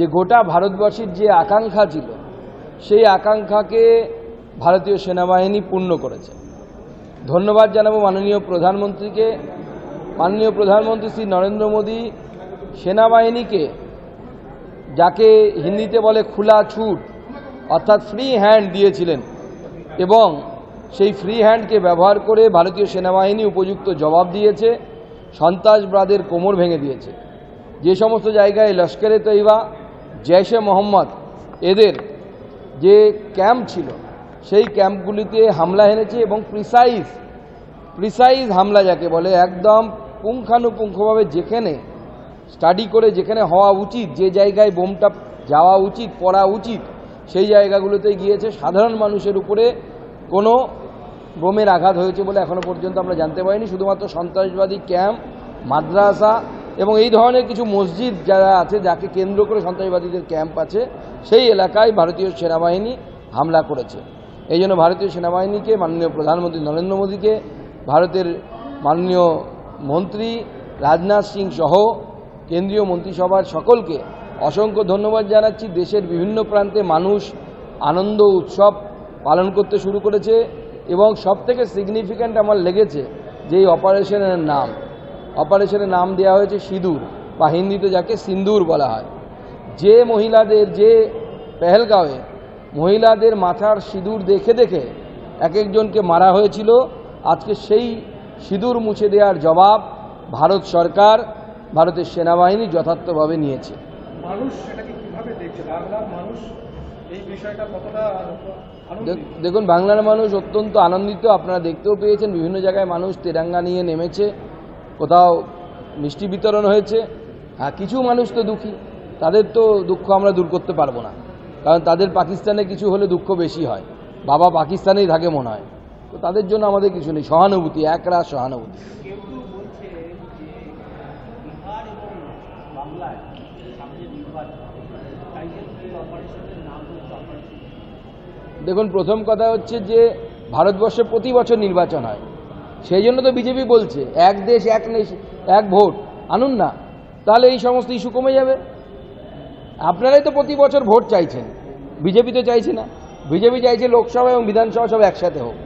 যে গোটা ভারতবর্ষের যে আকাঙ্ক্ষা ছিল সেই আকাঙ্ক্ষাকে ভারতীয় সেনাবাহিনী পূর্ণ করেছে। ধন্যবাদ জানাবো মাননীয় প্রধানমন্ত্রীকে। মাননীয় প্রধানমন্ত্রী শ্রী নরেন্দ্র মোদী সেনাবাহিনীকে, যাকে হিন্দিতে বলে খোলা ছুট অর্থাৎ ফ্রি হ্যান্ড দিয়েছিলেন, এবং সেই ফ্রি হ্যান্ডকে ব্যবহার করে ভারতীয় সেনাবাহিনী উপযুক্ত জবাব দিয়েছে, সন্ত্রাসবাদের কোমর ভেঙে দিয়েছে। যে সমস্ত জায়গায় লস্করে তৈবা, জৈশে মোহাম্মদ এদের যে ক্যাম্প ছিল সেই ক্যাম্পগুলিতে হামলা এনেছে, এবং প্রিসাইজ হামলা যাকে বলে, একদম পুঙ্খানুপুঙ্খভাবে যেখানে স্টাডি করে যেখানে হওয়া উচিত, যে জায়গায় বোমটা যাওয়া উচিত, পড়া উচিত, সেই জায়গাগুলোতে গিয়েছে। সাধারণ মানুষের উপরে কোনো বোমের আঘাত হয়েছে বলে এখনো পর্যন্ত আমরা জানতে পারিনি। শুধুমাত্র সন্ত্রাসবাদী ক্যাম্প, মাদ্রাসা এবং এই ধরনের কিছু মসজিদ যারা আছে, যাকে কেন্দ্র করে সন্ত্রাসবাদীদের ক্যাম্প আছে, সেই এলাকায় ভারতীয় সেনাবাহিনী হামলা করেছে। এই জন্য ভারতীয় সেনাবাহিনীকে, মাননীয় প্রধানমন্ত্রী নরেন্দ্র মোদীকে, ভারতের মাননীয় মন্ত্রী রাজনাথ সিং সহ কেন্দ্রীয় মন্ত্রিসভার সকলকে অসংখ্য ধন্যবাদ জানাচ্ছি। দেশের বিভিন্ন প্রান্তে মানুষ আনন্দ উৎসব পালন করতে শুরু করেছে, এবং সবথেকে সিগনিফিক্যান্ট আমার লেগেছে যে এই অপারেশনের নাম দেওয়া হয়েছে সিঁদুর, বা হিন্দিতে যাকে সিন্দুর বলা হয়। যে মহিলাদের, যে পেহেলগাঁওয়ে মহিলাদের মাথার সিঁদুর দেখে দেখে এক একজনকে মারা হয়েছিল, আজকে সেই সিঁদুর মুছে দেওয়ার জবাব ভারত সরকার, ভারতের সেনাবাহিনী যথার্থভাবে নিয়েছে। দেখুন, বাংলার মানুষ অত্যন্ত আনন্দিত। আপনারা দেখতেও পেয়েছেন, বিভিন্ন জায়গায় মানুষ তেরঙ্গা নিয়ে নেমেছে, কোথাও মিষ্টি বিতরণ হয়েছে। কিছু মানুষ তো দুঃখী, তাদের তো দুঃখ আমরা দূর করতে পারবো না, কারণ তাদের পাকিস্তানে কিছু হলে দুঃখ বেশি হয়, বাবা পাকিস্তানেই থাকে মনে হয়। তো তাদের জন্য আমাদের কিছু নেই, সহানুভূতি, একরাশ সহানুভূতি। দেখুন, প্রথম কথা হচ্ছে যে ভারতবর্ষে প্রতি বছর নির্বাচন হয়, সেই জন্য তো বিজেপি বলছে এক দেশ এক ভোট আনুন না, তাহলে এই সমস্ত ইস্যু কমে যাবে। আপনারাই তো প্রতি বছর ভোট চাইছেন, বিজেপি তো চাইছে না। বিজেপি চাইছে লোকসভা এবং বিধানসভা সব একসাথে হোক।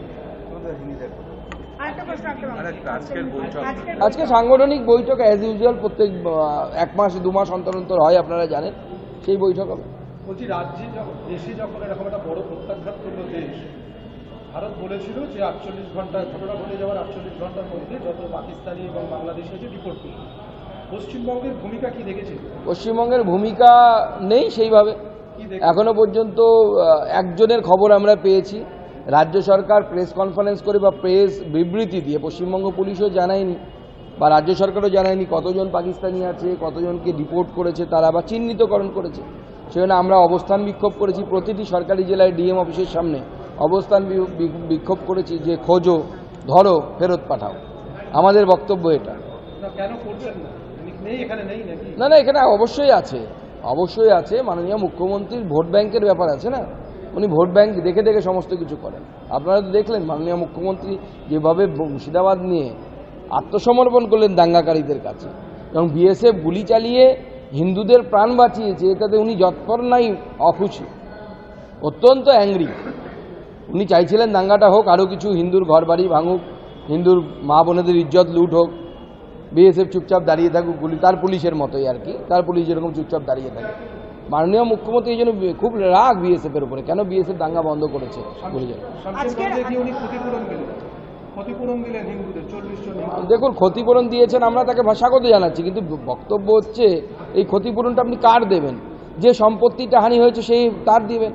আজকে সাংগঠনিক বৈঠক অ্যাজ ইউজুয়াল প্রত্যেক 1 মাস 2 মাস অন্তর অন্তর হয়, আপনারা জানেন, সেই বৈঠক হবে। বলছি, দেশে যখন এরকম একটা বড় প্রত্যাঘাত করলো দেশ, ভারত বলেছিল যে 48 ঘন্টা, ঘটনা ঘটে যাওয়ার 48 ঘন্টার মধ্যে যত পাকিস্তানি এবং বাংলাদেশি আছে রিপোর্ট করবে। পশ্চিমবঙ্গের ভূমিকা কি দেখেছেন? পশ্চিমবঙ্গের ভূমিকা নেই সেইভাবে। এখনো পর্যন্ত একজনের খবর আমরা পেয়েছি, রাজ্য সরকার প্রেস কনফারেন্স করে বা প্রেস বিবৃতি দিয়ে, পশ্চিমবঙ্গ পুলিশও জানায়নি বা রাজ্য সরকারও জানায়নি কতজন পাকিস্তানি আছে, কতজনকে রিপোর্ট করেছে তারা, বা চিহ্নিতকরণ করেছে। সেখানে আমরা অবস্থান বিক্ষোভ করেছি, প্রতিটি সরকারি জেলায় ডিএম অফিসের সামনে অবস্থান বিক্ষোভ করেছি যে খোঁজো, ধরো, ফেরত পাঠাও। আমাদের বক্তব্য এটা। না, এখানে অবশ্যই আছে। মাননীয় মুখ্যমন্ত্রীর ভোট ব্যাংকের ব্যাপার আছে না, উনি ভোট ব্যাংক দেখে দেখে সমস্ত কিছু করেন। আপনারা তো দেখলেন মাননীয় মুখ্যমন্ত্রী যেভাবে মুর্শিদাবাদ নিয়ে আত্মসমর্পণ করলেন দাঙ্গাকারীদের কাছে, এবং বিএসএফ গুলি চালিয়ে হিন্দুদের প্রাণ বাঁচিয়েছে, এটাতে উনি যৎপর নাই, অখুশি, অত্যন্ত অ্যাংরি। উনি চাইছিলেন দাঙ্গাটা হোক, আরও কিছু হিন্দুর ঘর বাড়ি ভাঙুক, হিন্দুর মা বোনেদের ইজ্জত লুট হোক, বিএসএফ চুপচাপ দাঁড়িয়ে থাকুক, গুলি তার পুলিশের মতোই আর কি, তার পুলিশ যেরকম চুপচাপ দাঁড়িয়ে থাকে। মাননীয় মুখ্যমন্ত্রী এই জন্য খুব রাগ বিএসএফ এর উপরে, কেন বিএসএফ দাঙ্গা বন্ধ করেছে। দেখুন, ক্ষতিপূরণ দিয়েছেন, আমরা তাকে স্বাগত জানাচ্ছি, কিন্তু বক্তব্য হচ্ছে এই ক্ষতিপূরণটা আপনি কার দেবেন? যে সম্পত্তিটা হানি হয়েছে সেই তার দিবেন,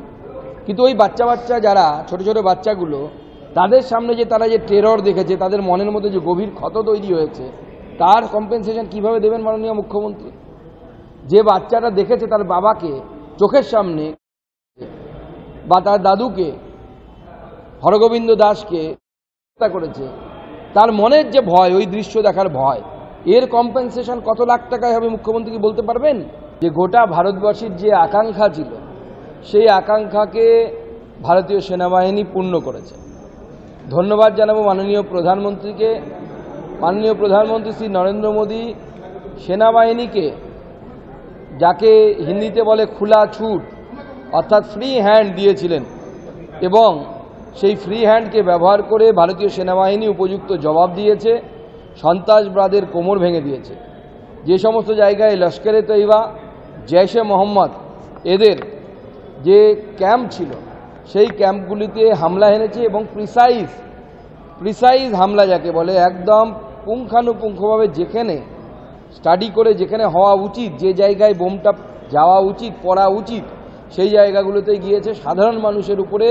কিন্তু ওই বাচ্চা যারা ছোট ছোট বাচ্চাগুলো, তাদের সামনে যে তারা যে টেরর দেখেছে, তাদের মনের মধ্যে যে গভীর ক্ষত তৈরি হয়েছে, তার কম্পেনসেশন কিভাবে দেবেন মাননীয় মুখ্যমন্ত্রী? যে বাচ্চাটা দেখেছে তার বাবাকে চোখের সামনে, বা তার দাদুকে, হরগোবিন্দ দাসকে হত্যা করেছে, তার মনের যে ভয়, ওই দৃশ্য দেখার ভয়, এর কম্পেনসেশন কত লাখ টাকায় হবে মুখ্যমন্ত্রী কি বলতে পারবেন? যে গোটা ভারতবর্ষের যে আকাঙ্ক্ষা ছিল সেই আকাঙ্ক্ষাকে ভারতীয় সেনাবাহিনী পূর্ণ করেছে। ধন্যবাদ জানাবো মাননীয় প্রধানমন্ত্রীকে। মাননীয় প্রধানমন্ত্রী শ্রী নরেন্দ্র মোদী সেনাবাহিনীকে, যাকে হিন্দিতে বলে খোলা ছুট অর্থাৎ ফ্রি হ্যান্ড দিয়েছিলেন এবং সেই ফ্রি হ্যান্ডকে ব্যবহার করে ভারতীয় সেনাবাহিনী উপযুক্ত জবাব দিয়েছে, সন্ত্রাসবাদের কোমর ভেঙে দিয়েছে। যে সমস্ত জায়গায় লস্করে তৈবা, জৈশে মোহাম্মদ এদের যে ক্যাম্প ছিল সেই ক্যাম্পগুলিতে হামলা এনেছে এবং প্রিসাইজ হামলা যাকে বলে, একদম পুঙ্খানুপুঙ্খভাবে যেখানে স্টাডি করে যেখানে হওয়া উচিত, যে জায়গায় বোমটা যাওয়া উচিত, পড়া উচিত, সেই জায়গাগুলোতে গিয়েছে। সাধারণ মানুষের উপরে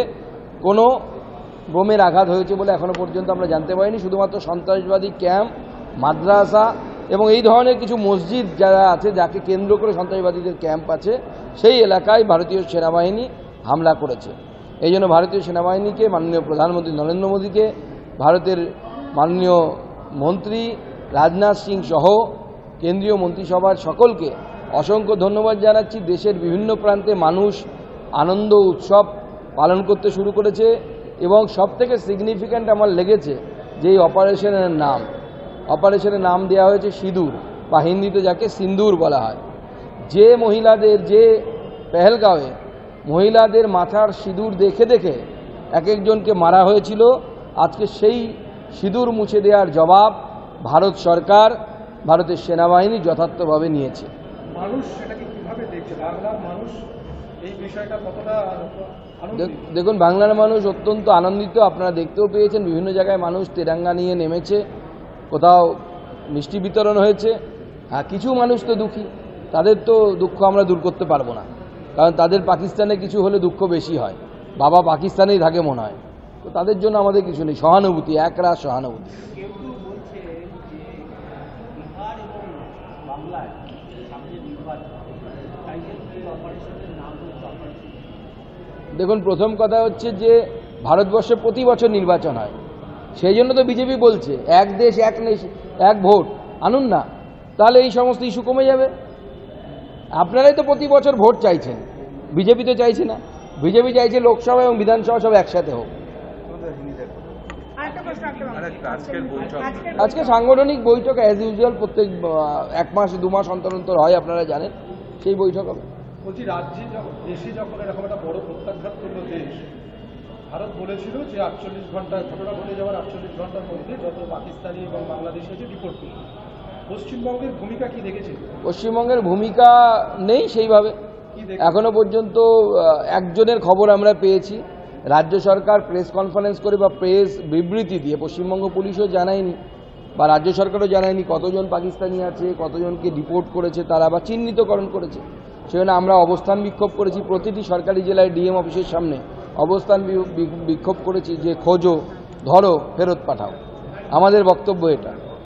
কোনো বোমের আঘাত হয়েছে বলে এখনো পর্যন্ত আমরা জানতে পারিনি। শুধুমাত্র সন্ত্রাসবাদী ক্যাম্প, মাদ্রাসা এবং এই ধরনের কিছু মসজিদ যারা আছে, যাকে কেন্দ্র করে সন্ত্রাসবাদীদের ক্যাম্প আছে, সেই এলাকায় ভারতীয় সেনাবাহিনী হামলা করেছে। এই জন্য ভারতীয় সেনাবাহিনীকে, মাননীয় প্রধানমন্ত্রী নরেন্দ্র মোদীকে, ভারতের মাননীয় মন্ত্রী রাজনাথ সিং সহ কেন্দ্রীয় মন্ত্রিসভার সকলকে অসংখ্য ধন্যবাদ জানাচ্ছি। দেশের বিভিন্ন প্রান্তে মানুষ আনন্দ উৎসব পালন করতে শুরু করেছে এবং সবথেকে সিগনিফিক্যান্ট আমার লেগেছে যে এই অপারেশনের নাম দেওয়া হয়েছে সিঁদুর, বা হিন্দিতে যাকে সিন্দুর বলা হয়। যে মহিলাদের, যে পেহেলগাঁওয়ে মহিলাদের মাথার সিঁদুর দেখে দেখে এক একজনকে মারা হয়েছিল, আজকে সেই সিঁদুর মুছে দেওয়ার জবাব ভারত সরকার, ভারতের সেনাবাহিনী যথার্থভাবে নিয়েছে। মানুষ সেটাকে কিভাবে দেখছে? বাংলার মানুষ এই বিষয়টা কতটা আনন্দিত? দেখুন, বাংলার মানুষ অত্যন্ত আনন্দিত। আপনারা দেখতেও পেয়েছেন বিভিন্ন জায়গায় মানুষ তেরঙ্গা নিয়ে নেমেছে, কোথাও মিষ্টি বিতরণ হয়েছে। হ্যাঁ, কিছু মানুষ তো দুঃখী, তাদের তো দুঃখ আমরা দূর করতে পারবো না, কারণ তাদের পাকিস্তানে কিছু হলে দুঃখ বেশি হয়, বাবা পাকিস্তানেই থাকে মনে হয়। তো তাদের জন্য আমাদের কিছু নেই, সহানুভূতি, একরাশ সহানুভূতি। দেখুন, প্রথম কথা হচ্ছে যে ভারতবর্ষে প্রতি বছর নির্বাচন হয়, সেই জন্য তো বিজেপি বলছে এক দেশ এক ভোট আনুন না, তাহলে এই সমস্ত ইস্যু কমে যাবে। আপনারাই তো প্রতি বছর ভোট চাইছেন, বিজেপি তো চাইছে না। বিজেপি চাইছে লোকসভা এবং বিধানসভা সব একসাথে হোক। আজকে সাংগঠনিক বৈঠক অ্যাজ ইউজুয়াল প্রত্যেক 1 মাস 2 মাস অন্তর অন্তর হয়, আপনারা জানেন, সেই বৈঠক হবে। বলছি, দেশে যখন এরকম একটা বড় প্রত্যাঘাত করলো দেশ, ভারত বলেছিল যে 48 ঘন্টা, ঘটনা ঘটে যাওয়ার 48 ঘন্টার মধ্যে যত পাকিস্তানি এবং বাংলাদেশি আছে ডিপোর্ট করবে। পশ্চিমবঙ্গের ভূমিকা কি দেখেছে? পশ্চিমবঙ্গের ভূমিকা নেই সেইভাবে। এখনো পর্যন্ত একজনের খবর আমরা পেয়েছি, রাজ্য সরকার প্রেস কনফারেন্স করে বা প্রেস বিবৃতি দিয়ে, পশ্চিমবঙ্গ পুলিশও জানায়নি বা রাজ্য সরকারও জানায়নি কতজন পাকিস্তানি আছে, কতজনকে ডিপোর্ট করেছে তারা বা চিহ্নিতকরণ করেছে। সেজন্য আমরা অবস্থান বিক্ষোভ করেছি, প্রতিটি সরকারি জেলায় ডিএম অফিসের সামনে অবস্থান বিক্ষোভ করেছি যে খোঁজো, ধরো, ফেরত পাঠাও। আমাদের বক্তব্য এটা।